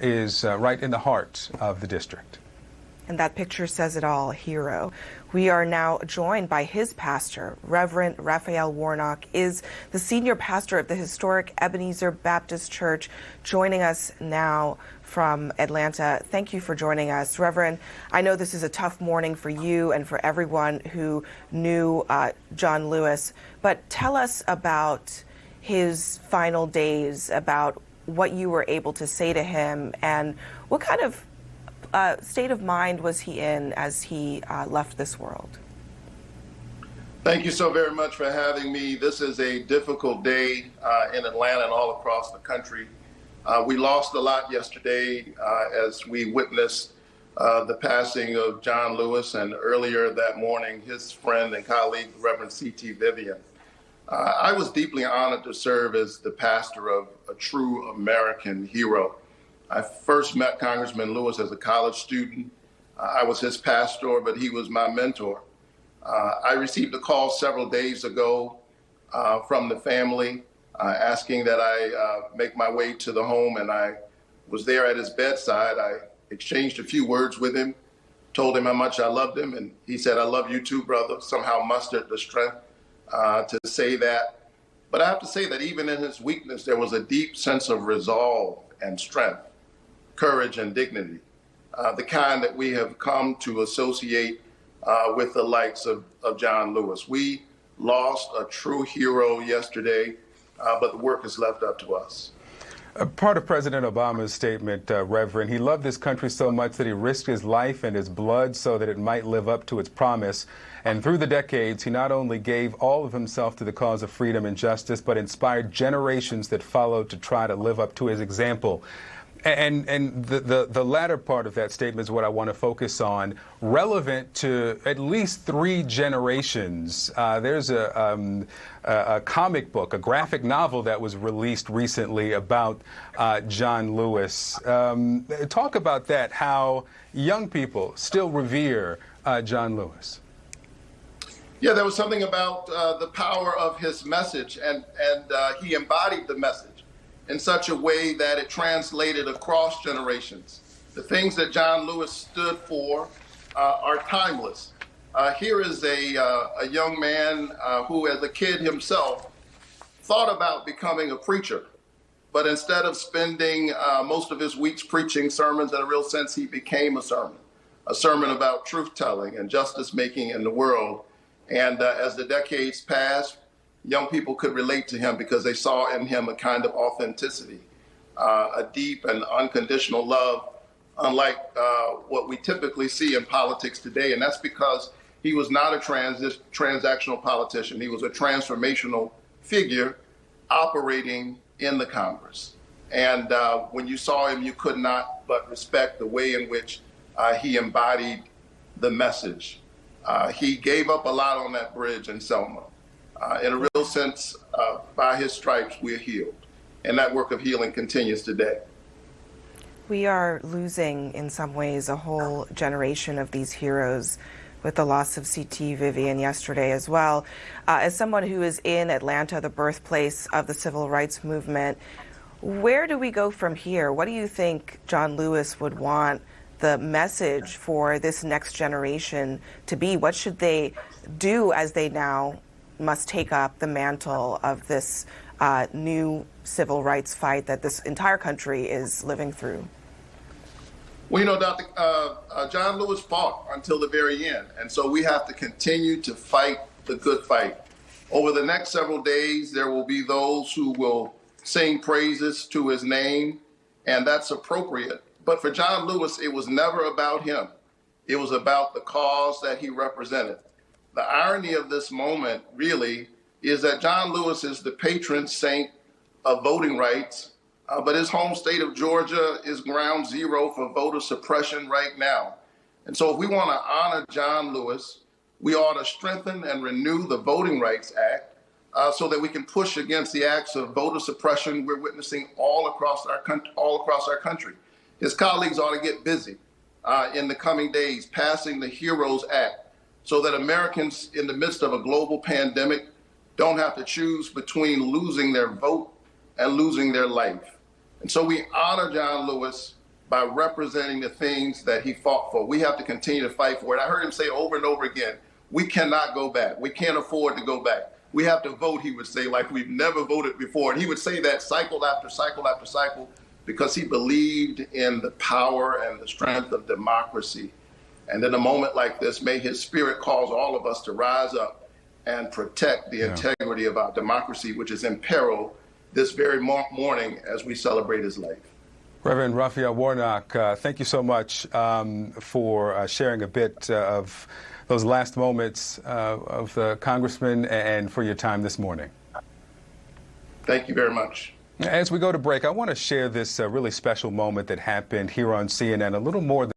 is right in the heart of the district. And that picture says it all, hero. We are now joined by his pastor. Reverend Raphael Warnock is the senior pastor of the historic Ebenezer Baptist Church, joining us now from Atlanta. Thank you for joining us. Reverend, I know this is a tough morning for you and for everyone who knew John Lewis, but tell us about his final days, about what you were able to say to him, and what kind of state of mind was he in as he left this world? Thank you so very much for having me. This is a difficult day in Atlanta and all across the country. We lost a lot yesterday as we witnessed the passing of John Lewis, and earlier that morning, his friend and colleague, Reverend C.T. Vivian. I was deeply honored to serve as the pastor of a true American hero. I first met Congressman Lewis as a college student. I was his pastor, but he was my mentor. I received a call several days ago from the family asking that I make my way to the home, and I was there at his bedside. I exchanged a few words with him, told him how much I loved him, and he said, "I love you too, brother," somehow mustered the strength to say that. But I have to say that even in his weakness, there was a deep sense of resolve and strength, courage and dignity, the kind that we have come to associate with the likes of John Lewis. We lost a true hero yesterday, but the work is left up to us. Part of President Obama's statement, Reverend, he loved this country so much that he risked his life and his blood so that it might live up to its promise. And through the decades, he not only gave all of himself to the cause of freedom and justice, but inspired generations that followed to try to live up to his example. And the latter part of that statement is what I want to focus on, relevant to at least 3 generations. There's a comic book, a graphic novel that was released recently about John Lewis. Talk about that, how young people still revere John Lewis. Yeah, there was something about the power of his message, and he embodied the message in such a way that it translated across generations. The things that John Lewis stood for are timeless. Here is a young man who, as a kid himself, thought about becoming a preacher. But instead of spending most of his weeks preaching sermons, in a real sense, he became a sermon about truth-telling and justice-making in the world. And as the decades passed, young people could relate to him because they saw in him a kind of authenticity, a deep and unconditional love, unlike what we typically see in politics today. And that's because he was not a transactional politician. He was a transformational figure operating in the Congress. And when you saw him, you could not but respect the way in which he embodied the message. He gave up a lot on that bridge in Selma. In a real sense, by his stripes, we're healed. And that work of healing continues today. We are losing, in some ways, a whole generation of these heroes with the loss of C.T. Vivian yesterday as well. As someone who is in Atlanta, the birthplace of the civil rights movement, where do we go from here? What do you think John Lewis would want the message for this next generation to be? What should they do as they now must take up the mantle of this new civil rights fight that this entire country is living through? Well, you know, Dr. John Lewis fought until the very end. And so we have to continue to fight the good fight. Over the next several days, there will be those who will sing praises to his name, and that's appropriate. But for John Lewis, it was never about him. It was about the cause that he represented. The irony of this moment, really, is that John Lewis is the patron saint of voting rights, but his home state of Georgia is ground zero for voter suppression right now. And so if we want to honor John Lewis, we ought to strengthen and renew the Voting Rights Act so that we can push against the acts of voter suppression we're witnessing all across our country. His colleagues ought to get busy in the coming days passing the HEROES Act, so that Americans in the midst of a global pandemic don't have to choose between losing their vote and losing their life. And so we honor John Lewis, by representing the things that he fought for. We have to continue to fight for it. I heard him say over and over again, we cannot go back. We can't afford to go back. We have to vote, he would say, like we've never voted before. And he would say that cycle after cycle after cycle because he believed in the power and the strength of democracy. And in a moment like this, may his spirit cause all of us to rise up and protect the integrity of our democracy, which is in peril this very morning as we celebrate his life. Reverend Raphael Warnock, thank you so much for sharing a bit of those last moments of the congressman and for your time this morning. Thank you very much. As we go to break, I want to share this really special moment that happened here on CNN a little more than